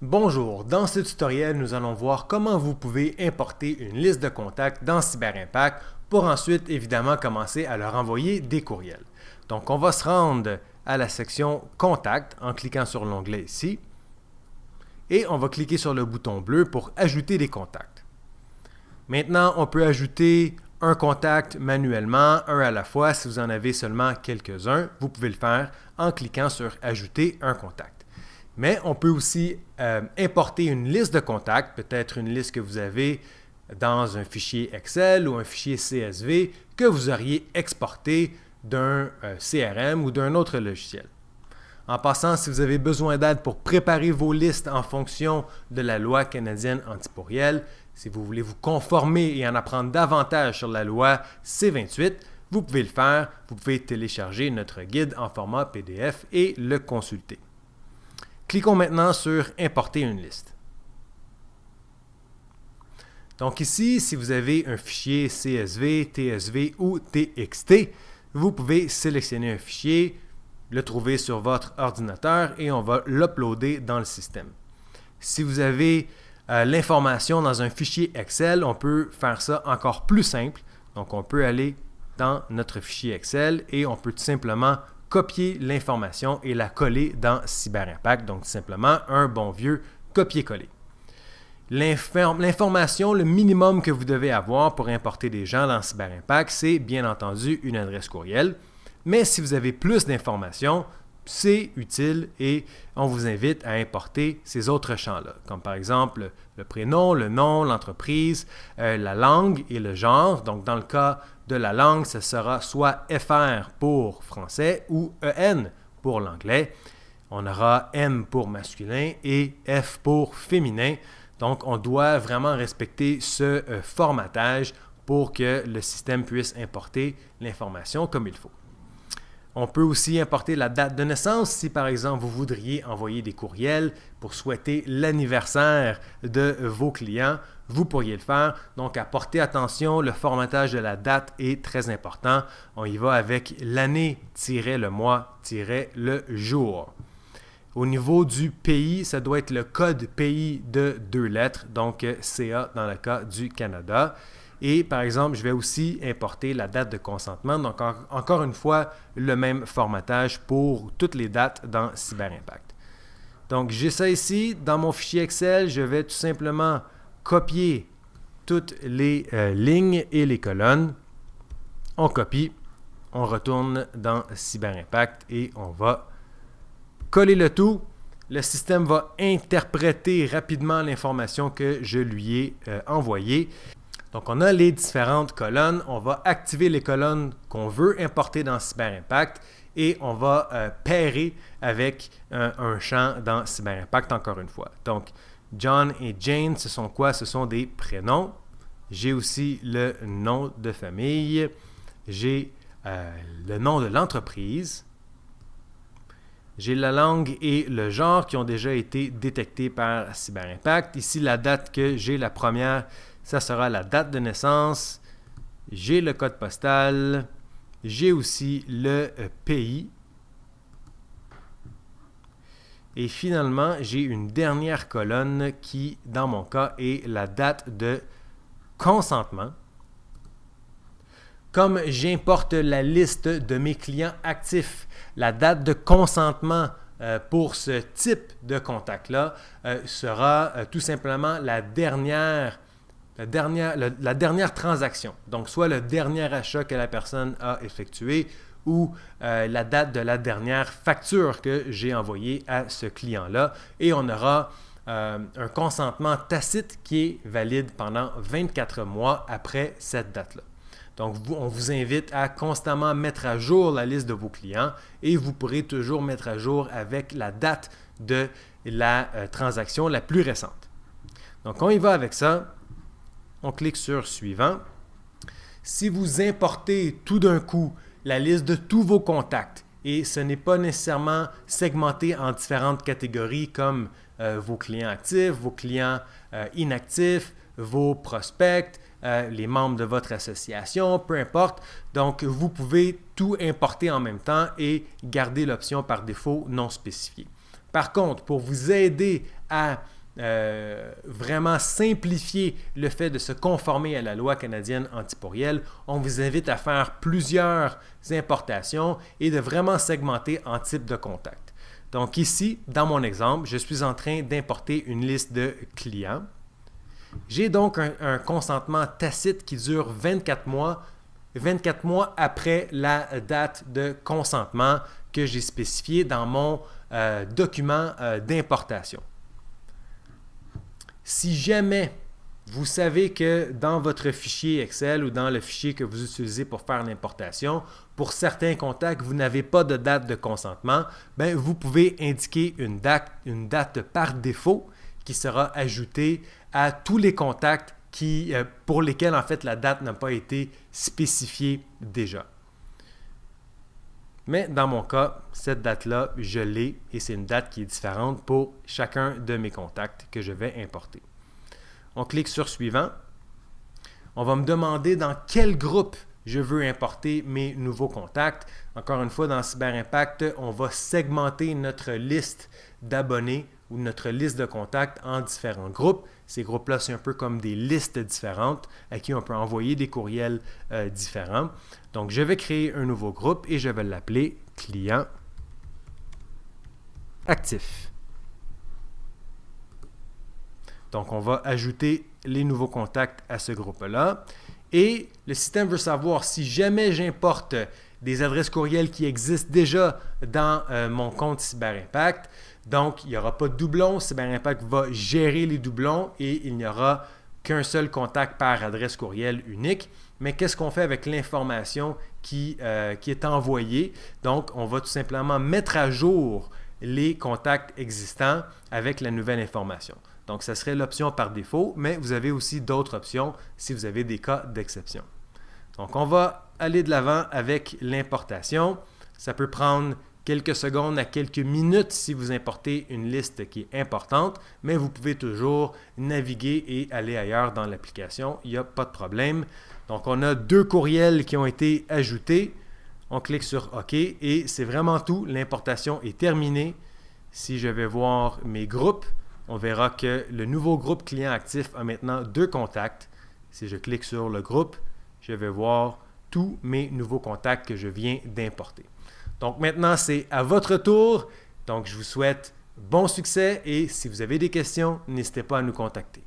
Bonjour, dans ce tutoriel, nous allons voir comment vous pouvez importer une liste de contacts dans CyberImpact pour ensuite évidemment commencer à leur envoyer des courriels. Donc on va se rendre à la section Contact en cliquant sur l'onglet ici et on va cliquer sur le bouton bleu pour ajouter des contacts. Maintenant, on peut ajouter un contact manuellement, un à la fois. Si vous en avez seulement quelques-uns, vous pouvez le faire en cliquant sur Ajouter un contact. Mais on peut aussi importer une liste de contacts, peut-être une liste que vous avez dans un fichier Excel ou un fichier CSV que vous auriez exporté d'un CRM ou d'un autre logiciel. En passant, si vous avez besoin d'aide pour préparer vos listes en fonction de la loi canadienne antipourriel, si vous voulez vous conformer et en apprendre davantage sur la loi C-28, vous pouvez le faire. Vous pouvez télécharger notre guide en format PDF et le consulter. Cliquons maintenant sur « Importer une liste ». Donc ici, si vous avez un fichier CSV, TSV ou TXT, vous pouvez sélectionner un fichier, le trouver sur votre ordinateur et on va l'uploader dans le système. Si vous avez l'information dans un fichier Excel, on peut faire ça encore plus simple. Donc on peut aller dans notre fichier Excel et on peut tout simplement copier l'information et la coller dans CyberImpact. Donc, simplement un bon vieux copier-coller. L'information, le minimum que vous devez avoir pour importer des gens dans CyberImpact, c'est bien entendu une adresse courriel. Mais si vous avez plus d'informations, c'est utile et on vous invite à importer ces autres champs-là, comme par exemple le prénom, le nom, l'entreprise, la langue et le genre. Donc, dans le cas de la langue, ce sera soit FR pour français ou EN pour l'anglais. On aura M pour masculin et F pour féminin. Donc, on doit vraiment respecter ce formatage pour que le système puisse importer l'information comme il faut. On peut aussi importer la date de naissance si, par exemple, vous voudriez envoyer des courriels pour souhaiter l'anniversaire de vos clients. Vous pourriez le faire. Donc, apportez attention, le formatage de la date est très important. On y va avec l'année-le mois-le jour. Au niveau du pays, ça doit être le code pays de 2 lettres, donc CA dans le cas du Canada. Et par exemple, je vais aussi importer la date de consentement. Donc, encore une fois, le même formatage pour toutes les dates dans CyberImpact. Donc, j'ai ça ici. Dans mon fichier Excel, je vais tout simplement copier toutes les lignes et les colonnes. On copie, on retourne dans CyberImpact et on va coller le tout. Le système va interpréter rapidement l'information que je lui ai envoyée. Donc, on a les différentes colonnes. On va activer les colonnes qu'on veut importer dans CyberImpact et on va pairer avec un champ dans CyberImpact encore une fois. Donc, John et Jane, ce sont quoi? Ce sont des prénoms. J'ai aussi le nom de famille. J'ai le nom de l'entreprise. J'ai la langue et le genre qui ont déjà été détectés par CyberImpact. Ici, la date que j'ai, la première, ça sera la date de naissance. J'ai le code postal. J'ai aussi le pays. Et finalement, j'ai une dernière colonne qui, dans mon cas, est la date de consentement. Comme j'importe la liste de mes clients actifs, la date de consentement pour ce type de contact-là sera tout simplement la dernière transaction. Donc, soit le dernier achat que la personne a effectué ou la date de la dernière facture que j'ai envoyée à ce client-là. Et on aura un consentement tacite qui est valide pendant 24 mois après cette date-là. Donc, on vous invite à constamment mettre à jour la liste de vos clients et vous pourrez toujours mettre à jour avec la date de la transaction la plus récente. Donc, on y va avec ça. On clique sur « Suivant ». Si vous importez tout d'un coup la liste de tous vos contacts et ce n'est pas nécessairement segmenté en différentes catégories comme vos clients actifs, vos clients inactifs, vos prospects, les membres de votre association, peu importe. Donc, vous pouvez tout importer en même temps et garder l'option par défaut non spécifiée. Par contre, pour vous aider à vraiment simplifier le fait de se conformer à la loi canadienne antiporielle, on vous invite à faire plusieurs importations et de vraiment segmenter en type de contact. Donc ici, dans mon exemple, je suis en train d'importer une liste de clients. J'ai donc un consentement tacite qui dure 24 mois après la date de consentement que j'ai spécifié dans mon document d'importation. Si jamais vous savez que dans votre fichier Excel ou dans le fichier que vous utilisez pour faire l'importation, pour certains contacts, vous n'avez pas de date de consentement, bien, vous pouvez indiquer une date par défaut qui sera ajoutée à tous les contacts pour lesquels en fait la date n'a pas été spécifiée déjà. Mais dans mon cas, cette date-là, je l'ai et c'est une date qui est différente pour chacun de mes contacts que je vais importer. On clique sur Suivant. On va me demander dans quel groupe je veux importer mes nouveaux contacts. Encore une fois, dans CyberImpact, on va segmenter notre liste d'abonnés ou notre liste de contacts en différents groupes. Ces groupes-là, c'est un peu comme des listes différentes à qui on peut envoyer des courriels différents. Donc, je vais créer un nouveau groupe et je vais l'appeler « Client actif ». Donc, on va ajouter les nouveaux contacts à ce groupe-là. Et le système veut savoir si jamais j'importe des adresses courriels qui existent déjà dans mon compte CyberImpact. Donc, il n'y aura pas de doublons. CyberImpact va gérer les doublons et il n'y aura qu'un seul contact par adresse courriel unique. Mais qu'est-ce qu'on fait avec l'information qui est envoyée? Donc, on va tout simplement mettre à jour les contacts existants avec la nouvelle information. Donc, ça serait l'option par défaut, mais vous avez aussi d'autres options si vous avez des cas d'exception. Donc, on va aller de l'avant avec l'importation. Ça peut prendre quelques secondes à quelques minutes si vous importez une liste qui est importante, mais vous pouvez toujours naviguer et aller ailleurs dans l'application. Il n'y a pas de problème. Donc, on a 2 courriels qui ont été ajoutés. On clique sur OK et c'est vraiment tout. L'importation est terminée. Si je vais voir mes groupes, on verra que le nouveau groupe client actif a maintenant 2 contacts. Si je clique sur le groupe, je vais voir tous mes nouveaux contacts que je viens d'importer. Donc maintenant, c'est à votre tour. Donc je vous souhaite bon succès et si vous avez des questions, n'hésitez pas à nous contacter.